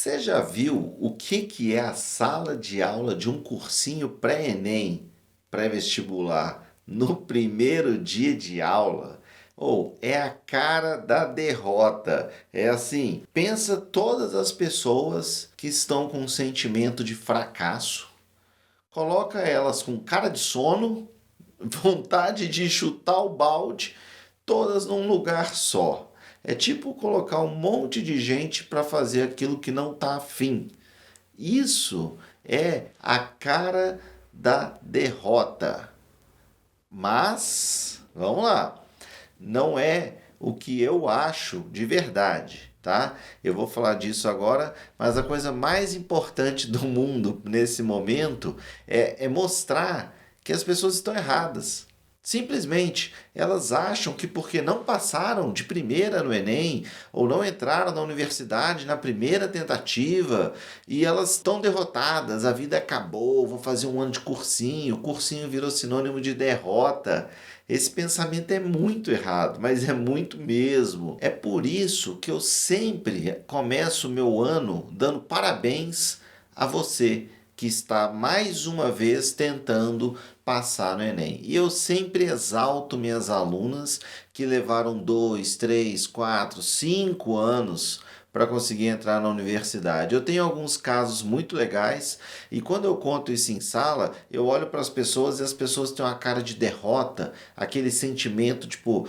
Você já viu o que é a sala de aula de um cursinho pré-ENEM, pré-vestibular, no primeiro dia de aula? Ou é a cara da derrota. É assim, pensa todas as pessoas que estão com um sentimento de fracasso, coloca elas com cara de sono, vontade de chutar o balde, todas num lugar só. É tipo colocar um monte de gente para fazer aquilo que não está afim. Isso é a cara da derrota. Mas, vamos lá, não é o que eu acho de verdade, tá? Eu vou falar disso agora, mas a coisa mais importante do mundo nesse momento é mostrar que as pessoas estão erradas. Simplesmente, elas acham que porque não passaram de primeira no Enem ou não entraram na universidade na primeira tentativa e elas estão derrotadas, a vida acabou, vão fazer um ano de cursinho, o cursinho virou sinônimo de derrota. Esse pensamento é muito errado, mas é muito mesmo. É por isso que eu sempre começo o meu ano dando parabéns a você que está mais uma vez tentando passar no Enem. E eu sempre exalto minhas alunas que levaram 2, 3, 4, 5 anos para conseguir entrar na universidade. Eu tenho alguns casos muito legais e quando eu conto isso em sala, eu olho para as pessoas e as pessoas têm uma cara de derrota, aquele sentimento tipo,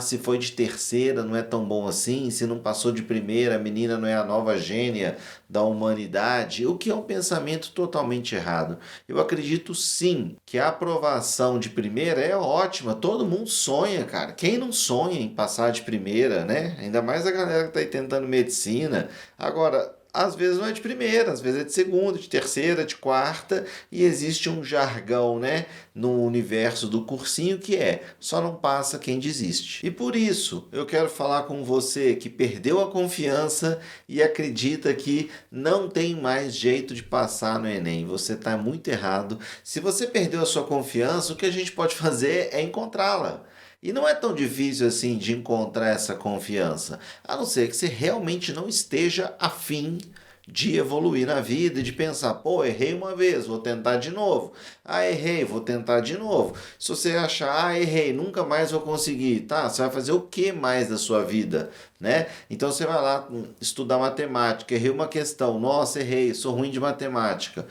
se foi de terceira não é tão bom assim, se não passou de primeira, a menina não é a nova gênia da humanidade, o que é um pensamento totalmente errado. Eu acredito sim que a aprovação de primeira é ótima, todo mundo sonha, cara. Quem não sonha em passar de primeira, né? Ainda mais a galera que está aí tentando medicina. Agora, às vezes não é de primeira, às vezes é de segunda, de terceira, de quarta, e existe um jargão, né, no universo do cursinho que é só não passa quem desiste. E por isso eu quero falar com você que perdeu a confiança e acredita que não tem mais jeito de passar no Enem. Você está muito errado. Se você perdeu a sua confiança, o que a gente pode fazer é encontrá-la. E não é tão difícil assim de encontrar essa confiança, a não ser que você realmente não esteja afim de evoluir na vida e de pensar, pô, errei uma vez, vou tentar de novo. Errei, vou tentar de novo. Se você achar, errei, nunca mais vou conseguir, tá? Você vai fazer o que mais da sua vida, né? Então você vai lá estudar matemática, errei uma questão, nossa, errei, sou ruim de matemática.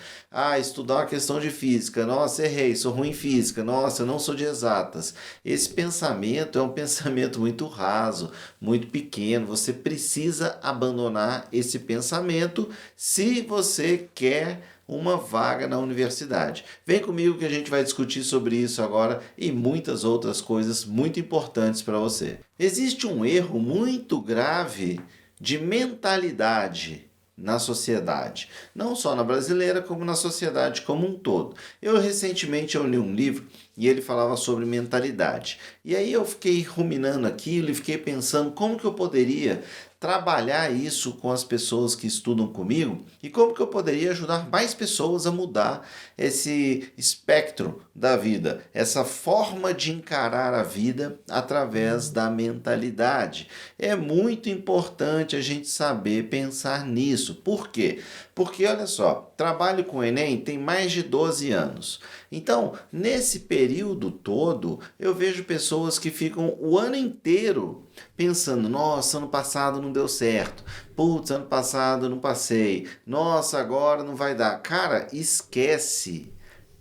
Estudar uma questão de física, nossa, errei, sou ruim em física, nossa, eu não sou de exatas. Esse pensamento é um pensamento muito raso, muito pequeno. Você precisa abandonar esse pensamento se você quer uma vaga na universidade. Vem comigo que a gente vai discutir sobre isso agora e muitas outras coisas muito importantes para você. Existe um erro muito grave de mentalidade na sociedade, não só na brasileira, como na sociedade como um todo. Recentemente eu li um livro e ele falava sobre mentalidade. E aí eu fiquei ruminando aquilo e fiquei pensando como que eu poderia trabalhar isso com as pessoas que estudam comigo e como que eu poderia ajudar mais pessoas a mudar esse espectro da vida, essa forma de encarar a vida através da mentalidade. É muito importante a gente saber pensar nisso. Por quê? Porque, olha só, trabalho com o Enem tem mais de 12 anos. Então, nesse período todo, eu vejo pessoas que ficam o ano inteiro pensando, nossa, ano passado não deu certo. Putz, ano passado não passei. Nossa, agora não vai dar. Cara, esquece.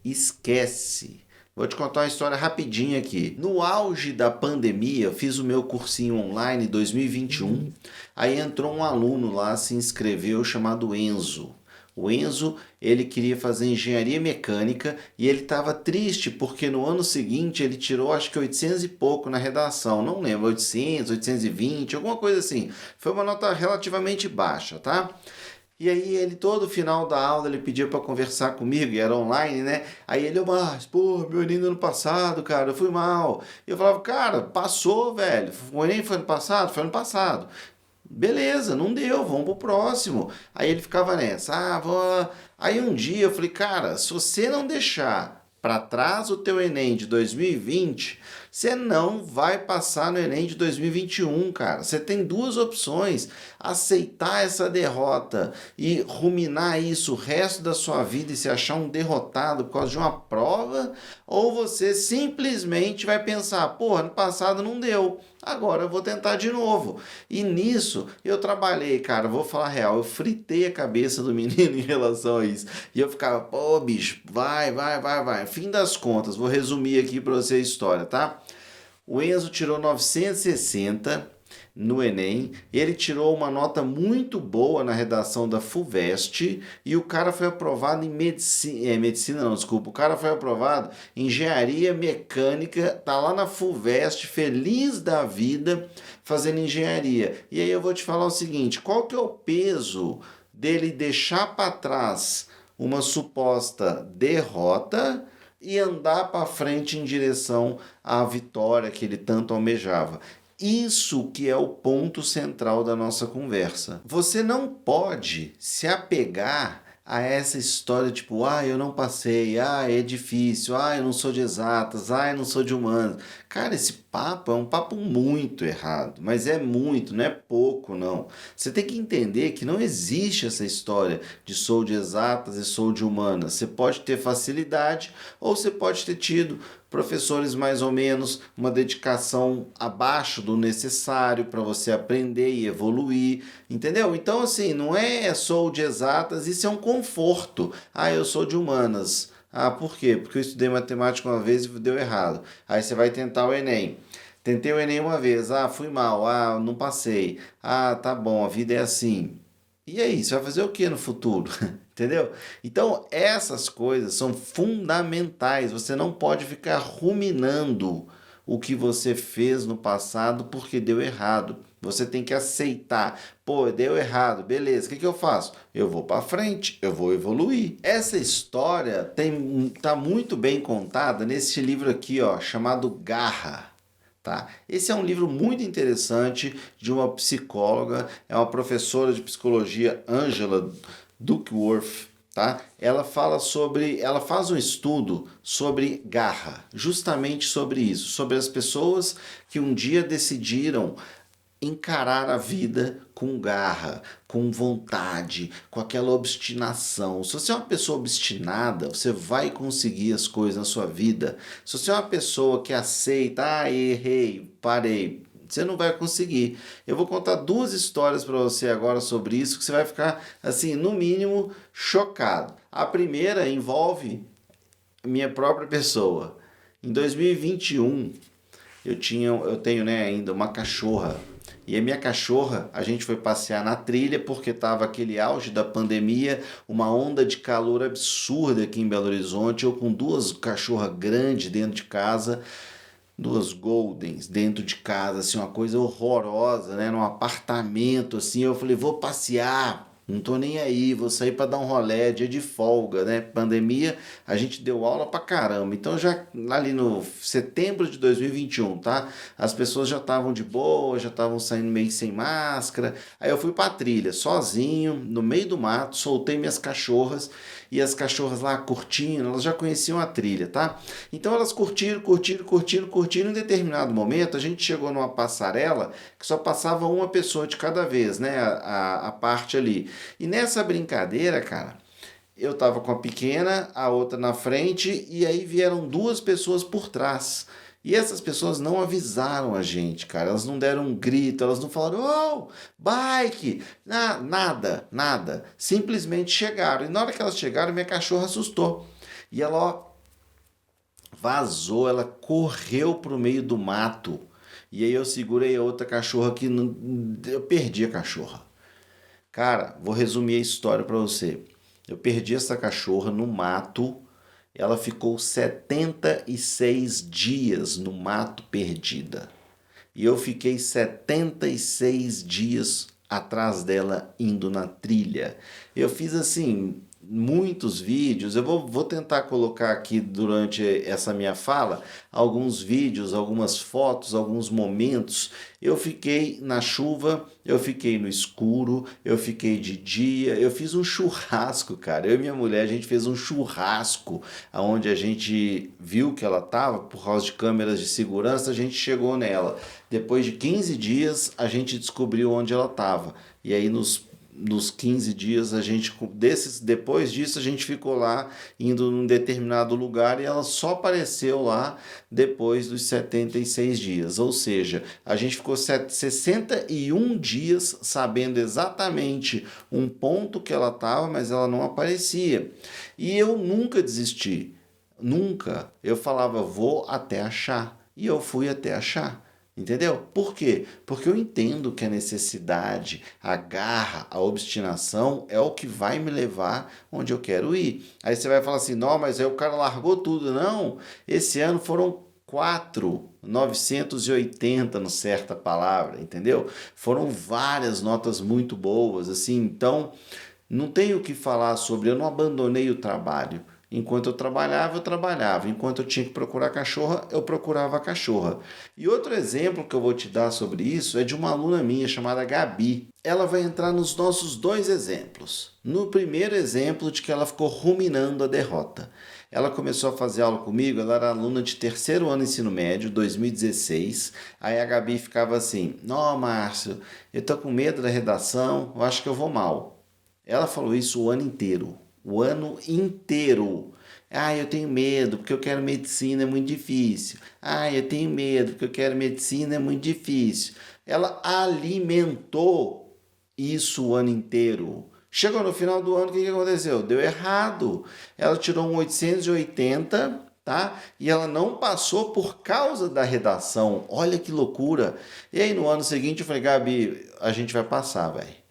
Esquece. Vou te contar uma história rapidinha aqui. No auge da pandemia, eu fiz o meu cursinho online em 2021. Aí entrou um aluno lá, se inscreveu, chamado Enzo. O Enzo, ele queria fazer engenharia mecânica e ele estava triste porque no ano seguinte ele tirou acho que 800 e pouco na redação, não lembro, 800, 820, alguma coisa assim. Foi uma nota relativamente baixa, tá? E aí ele, todo final da aula, ele pedia para conversar comigo, e era online, né? Aí ele, mas, pô, meu Enem no ano passado, cara, eu fui mal. E eu falava, cara, passou, velho. O Enem foi ano passado? Foi ano passado. Beleza, não deu, vamos pro próximo. Aí ele ficava nessa, vou... Aí um dia eu falei, cara, se você não deixar para trás o teu Enem de 2020, você não vai passar no Enem de 2021, cara. Você tem duas opções: aceitar essa derrota e ruminar isso o resto da sua vida e se achar um derrotado por causa de uma prova, ou você simplesmente vai pensar, pô, ano passado não deu, agora eu vou tentar de novo. E nisso eu trabalhei, cara, vou falar a real, eu fritei a cabeça do menino em relação a isso. E eu ficava, pô, bicho, vai. Fim das contas, vou resumir aqui pra você a história, tá? O Enzo tirou 960 no Enem, ele tirou uma nota muito boa na redação da FUVEST e o cara foi aprovado em medicina não, desculpa, o cara foi aprovado em engenharia mecânica, tá lá na FUVEST, feliz da vida, fazendo engenharia. E aí eu vou te falar o seguinte, qual que é o peso dele deixar para trás uma suposta derrota e andar para frente em direção à vitória que ele tanto almejava? Isso que é o ponto central da nossa conversa. Você não pode se apegar a essa história tipo, eu não passei, é difícil, eu não sou de exatas, eu não sou de humanas. Cara, esse papo é um papo muito errado, mas é muito, não é pouco não. Você tem que entender que não existe essa história de sou de exatas e sou de humanas. Você pode ter facilidade ou você pode ter tido professores mais ou menos, uma dedicação abaixo do necessário para você aprender e evoluir, entendeu? Então, assim, não é sou de exatas, isso é um conforto. Eu sou de humanas. Por quê? Porque eu estudei matemática uma vez e deu errado. Aí você vai tentar o Enem. Tentei o Enem uma vez, fui mal, não passei. Tá bom, a vida é assim. E aí, você vai fazer o que no futuro? Entendeu? Então, essas coisas são fundamentais. Você não pode ficar ruminando o que você fez no passado porque deu errado. Você tem que aceitar. Pô, deu errado, beleza. O que eu faço? Eu vou para frente, eu vou evoluir. Essa história tá muito bem contada nesse livro aqui, ó, chamado Garra. Tá? Esse é um livro muito interessante de uma psicóloga, é uma professora de psicologia, Angela Duckworth. Tá? Ela faz um estudo sobre garra, justamente sobre isso, sobre as pessoas que um dia decidiram encarar a vida com garra, com vontade, com aquela obstinação. Se você é uma pessoa obstinada, você vai conseguir as coisas na sua vida. Se você é uma pessoa que aceita, errei, parei, você não vai conseguir. Eu vou contar duas histórias para você agora sobre isso que você vai ficar, assim, no mínimo, chocado. A primeira envolve minha própria pessoa. Em 2021, eu tenho, né, ainda uma cachorra. E a minha cachorra, a gente foi passear na trilha porque estava aquele auge da pandemia, uma onda de calor absurda aqui em Belo Horizonte. Eu com duas cachorras grandes dentro de casa, duas Goldens dentro de casa, assim, uma coisa horrorosa, né? Num apartamento, assim. Eu falei, vou passear. Não tô nem aí, vou sair para dar um rolê, dia de folga, né? Pandemia, a gente deu aula pra caramba. Então já ali no setembro de 2021, tá? As pessoas já estavam de boa, já estavam saindo meio sem máscara. Aí eu fui pra trilha, sozinho, no meio do mato, soltei minhas cachorras e as cachorras lá curtindo, elas já conheciam a trilha, tá? Então elas curtiram. Em determinado momento, a gente chegou numa passarela que só passava uma pessoa de cada vez, né? A parte ali. E nessa brincadeira, cara, eu tava com a pequena, a outra na frente, e aí vieram duas pessoas por trás. E essas pessoas não avisaram a gente, cara. Elas não deram um grito, elas não falaram, oh, bike! Nada. Simplesmente chegaram. E na hora que elas chegaram, minha cachorra assustou. E ela, ó, vazou, ela correu pro meio do mato. E aí eu segurei a outra cachorra que eu perdi a cachorra. Cara, vou resumir a história para você. Eu perdi essa cachorra no mato. Ela ficou 76 dias no mato perdida. E eu fiquei 76 dias atrás dela indo na trilha. Eu fiz assim, muitos vídeos. Eu vou tentar colocar aqui durante essa minha fala alguns vídeos, algumas fotos, alguns momentos. Eu fiquei na chuva, eu fiquei no escuro, eu fiquei de dia, eu fiz um churrasco, cara. Eu e minha mulher, a gente fez um churrasco, onde a gente viu que ela estava, por causa de câmeras de segurança, a gente chegou nela. Depois de 15 dias, a gente descobriu onde ela estava. E aí nos 15 dias depois disso a gente ficou lá indo num determinado lugar e ela só apareceu lá depois dos 76 dias, ou seja, a gente ficou 61 dias sabendo exatamente um ponto que ela estava, mas ela não aparecia. E eu nunca desisti, nunca. Eu falava, vou até achar, e eu fui até achar. Entendeu? Por quê? Porque eu entendo que a necessidade, a garra, a obstinação é o que vai me levar onde eu quero ir. Aí você vai falar assim, não, mas aí o cara largou tudo. Não, esse ano foram 4.980 no certa palavra, entendeu? Foram várias notas muito boas, assim, então não tenho o que falar sobre, eu não abandonei o trabalho. Enquanto eu trabalhava, eu trabalhava. Enquanto eu tinha que procurar cachorra, eu procurava a cachorra. E outro exemplo que eu vou te dar sobre isso é de uma aluna minha chamada Gabi. Ela vai entrar nos nossos dois exemplos. No primeiro exemplo de que ela ficou ruminando a derrota. Ela começou a fazer aula comigo, ela era aluna de terceiro ano ensino médio, 2016. Aí a Gabi ficava assim, não, Márcio, eu tô com medo da redação, eu acho que eu vou mal. Ela falou isso o ano inteiro. O ano inteiro. Ah, eu tenho medo porque eu quero medicina, é muito difícil. Ah, eu tenho medo porque eu quero medicina, é muito difícil. Ela alimentou isso o ano inteiro. Chegou no final do ano, o que aconteceu? Deu errado. Ela tirou um 880, tá? E ela não passou por causa da redação. Olha que loucura. E aí no ano seguinte eu falei, Gabi, a gente vai passar, velho.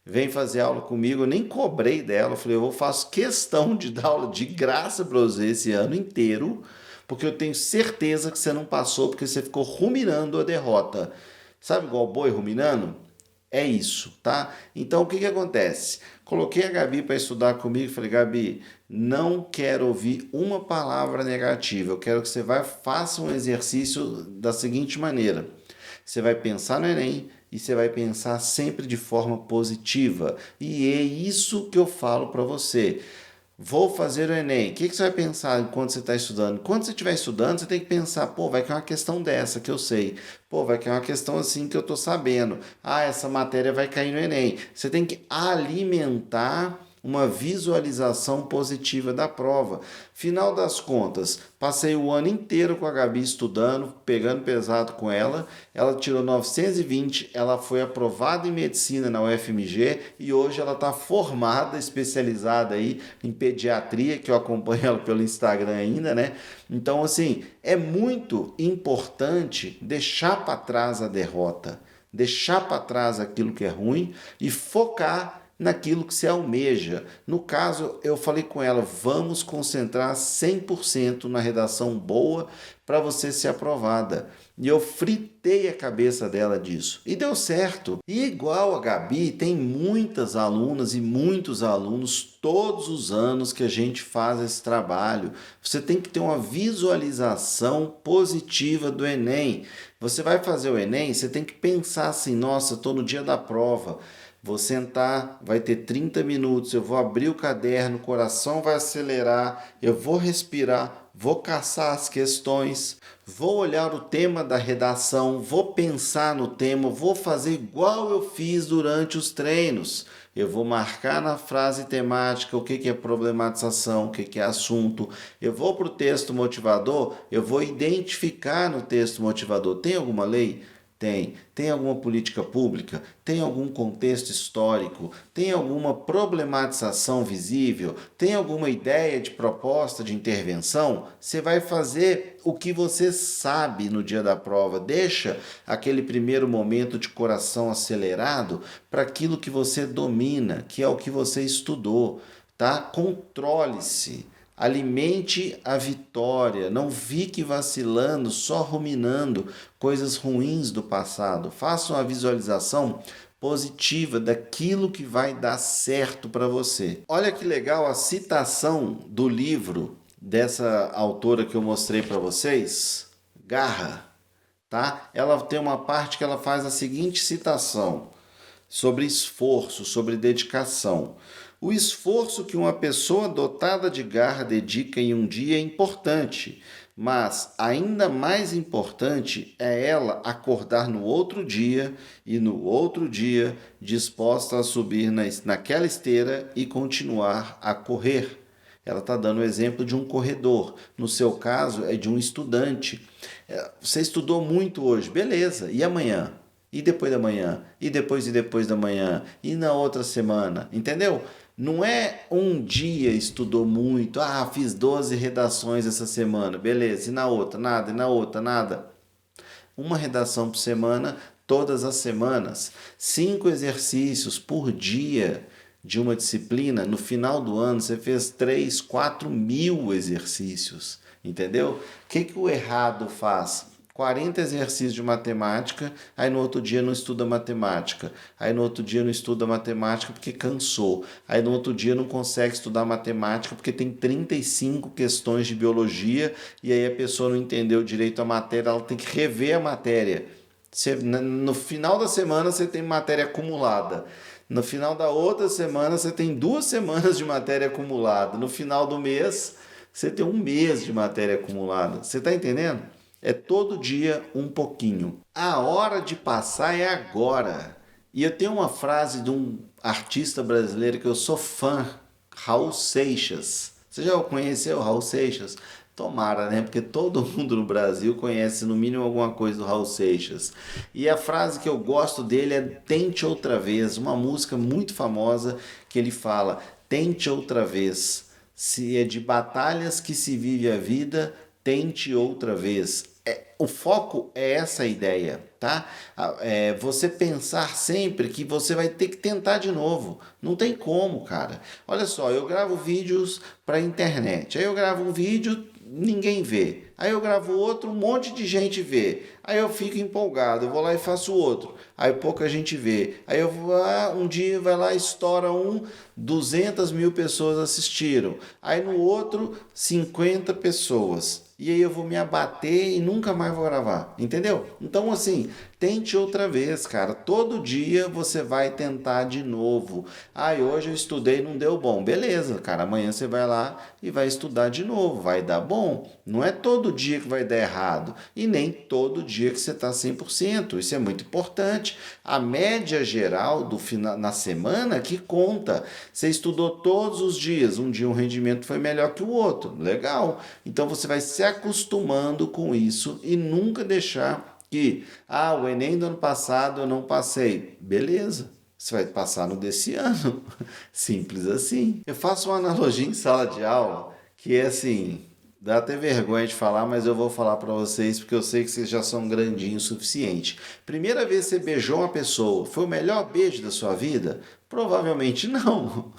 Vem fazer aula comigo, eu nem cobrei dela, eu falei, eu faço questão de dar aula de graça para você esse ano inteiro, porque eu tenho certeza que você não passou, porque você ficou ruminando a derrota. Sabe igual boi ruminando? É isso, tá? Então o que acontece? Coloquei a Gabi para estudar comigo e falei, Gabi, não quero ouvir uma palavra negativa, eu quero que você faça um exercício da seguinte maneira. Você vai pensar no Enem e você vai pensar sempre de forma positiva. E é isso que eu falo para você. Vou fazer o Enem. O que você vai pensar enquanto você está estudando? Quando você estiver estudando, você tem que pensar, pô, vai cair uma questão dessa que eu sei. Pô, vai cair uma questão assim que eu estou sabendo. Ah, essa matéria vai cair no Enem. Você tem que alimentar uma visualização positiva da prova. Final das contas, passei o ano inteiro com a Gabi estudando, pegando pesado com ela. Ela tirou 920, ela foi aprovada em medicina na UFMG e hoje ela está formada, especializada aí em pediatria, que eu acompanho ela pelo Instagram ainda, né? Então, assim, é muito importante deixar para trás a derrota, deixar para trás aquilo que é ruim e focar naquilo que você almeja. No caso, eu falei com ela, vamos concentrar 100% na redação boa para você ser aprovada. E eu fritei a cabeça dela disso. E deu certo. E igual a Gabi, tem muitas alunas e muitos alunos todos os anos que a gente faz esse trabalho. Você tem que ter uma visualização positiva do Enem. Você vai fazer o Enem, você tem que pensar assim, nossa, estou no dia da prova. Vou sentar, vai ter 30 minutos, eu vou abrir o caderno, o coração vai acelerar, eu vou respirar, vou caçar as questões, vou olhar o tema da redação, vou pensar no tema, vou fazer igual eu fiz durante os treinos. Eu vou marcar na frase temática o que é problematização, o que é assunto. Eu vou para o texto motivador, eu vou identificar no texto motivador. Tem alguma lei? Tem. Tem alguma política pública? Tem algum contexto histórico? Tem alguma problematização visível? Tem alguma ideia de proposta de intervenção? Você vai fazer o que você sabe no dia da prova. Deixa aquele primeiro momento de coração acelerado para aquilo que você domina, que é o que você estudou, tá? Controle-se. Alimente a vitória, não fique vacilando, só ruminando coisas ruins do passado. Faça uma visualização positiva daquilo que vai dar certo para você. Olha que legal a citação do livro dessa autora que eu mostrei para vocês, Garra, tá? Ela tem uma parte que ela faz a seguinte citação sobre esforço, sobre dedicação. O esforço que uma pessoa dotada de garra dedica em um dia é importante, mas ainda mais importante é ela acordar no outro dia e no outro dia disposta a subir naquela esteira e continuar a correr. Ela está dando o exemplo de um corredor. No seu caso, é de um estudante. Você estudou muito hoje, beleza. E amanhã? E depois da manhã? E depois da manhã? E na outra semana? Entendeu? Não é um dia estudou muito. Ah, fiz 12 redações essa semana. Beleza. E na outra? Nada. E na outra? Nada. Uma redação por semana, todas as semanas. 5 exercícios por dia de uma disciplina. No final do ano você fez 3, 4 mil exercícios. Entendeu? O que o errado faz? 40 exercícios de matemática, aí no outro dia não estuda matemática, aí no outro dia não estuda matemática porque cansou, aí no outro dia não consegue estudar matemática porque tem 35 questões de biologia e aí a pessoa não entendeu direito a matéria, ela tem que rever a matéria. No final da semana você tem matéria acumulada. No final da outra semana você tem 2 semanas de matéria acumulada. No final do mês você tem 1 mês de matéria acumulada. Você está entendendo? É todo dia um pouquinho. A hora de passar é agora. E eu tenho uma frase de um artista brasileiro que eu sou fã, Raul Seixas. Você já conheceu Raul Seixas? Tomara, né? Porque todo mundo no Brasil conhece no mínimo alguma coisa do Raul Seixas. E a frase que eu gosto dele é Tente Outra Vez, uma música muito famosa que ele fala: Tente outra vez. Se é de batalhas que se vive a vida, tente outra vez. O foco é essa ideia, tá? Você pensar sempre que você vai ter que tentar de novo. Não tem como, cara. Olha só, eu gravo vídeos para internet. Aí eu gravo um vídeo, ninguém vê. Aí eu gravo outro, um monte de gente vê. Aí eu fico empolgado, eu vou lá e faço outro. Aí pouca gente vê. Aí eu vou lá, um dia vai lá, estoura 200 mil pessoas assistiram. Aí no outro, 50 pessoas. E aí eu vou me abater e nunca mais vou gravar, entendeu? Então assim, tente outra vez, cara. Todo dia você vai tentar de novo. Hoje eu estudei e não deu bom. Beleza, cara, amanhã você vai lá e vai estudar de novo, vai dar bom. Não é todo dia que vai dar errado e nem todo dia que você está 100%. Isso é muito importante. A média geral do final na semana que conta. Você estudou todos os dias, um dia um rendimento foi melhor que o outro. Legal. Então você vai se acostumando com isso e nunca deixar que, o Enem do ano passado eu não passei. Beleza, você vai passar no desse ano. Simples assim. Eu faço uma analogia em sala de aula que é assim, dá até vergonha de falar, mas eu vou falar para vocês porque eu sei que vocês já são grandinhos o suficiente. Primeira vez que você beijou uma pessoa, foi o melhor beijo da sua vida? Provavelmente não,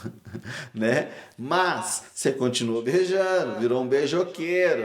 né? Mas você continuou beijando, virou um beijoqueiro,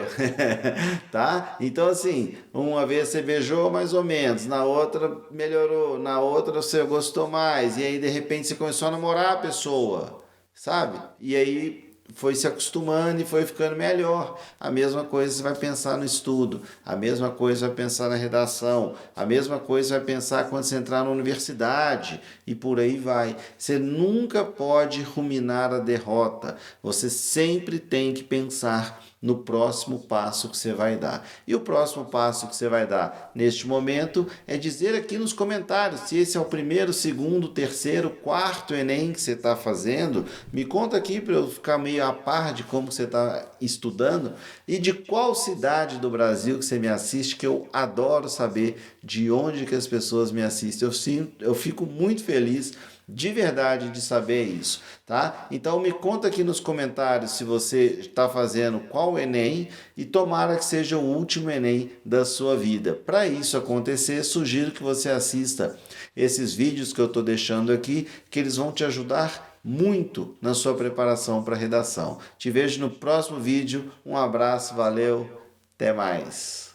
tá? Então assim, uma vez você beijou mais ou menos, na outra melhorou, na outra você gostou mais, e aí de repente você começou a namorar a pessoa, sabe? E aí foi se acostumando e foi ficando melhor. A mesma coisa você vai pensar no estudo, a mesma coisa vai pensar na redação, a mesma coisa vai pensar quando você entrar na universidade e por aí vai. Você nunca pode ruminar a derrota, você sempre tem que pensar no próximo passo que você vai dar. E o próximo passo que você vai dar neste momento é dizer aqui nos comentários se esse é o primeiro, segundo, terceiro, quarto Enem que você está fazendo. Me conta aqui para eu ficar meio a par de como você está estudando e de qual cidade do Brasil que você me assiste, que eu adoro saber de onde que as pessoas me assistem. Eu fico muito feliz de verdade de saber isso, tá? Então me conta aqui nos comentários se você está fazendo qual Enem e tomara que seja o último Enem da sua vida. Para isso acontecer, sugiro que você assista esses vídeos que eu estou deixando aqui, que eles vão te ajudar muito na sua preparação para a redação. Te vejo no próximo vídeo. Um abraço, valeu, até mais.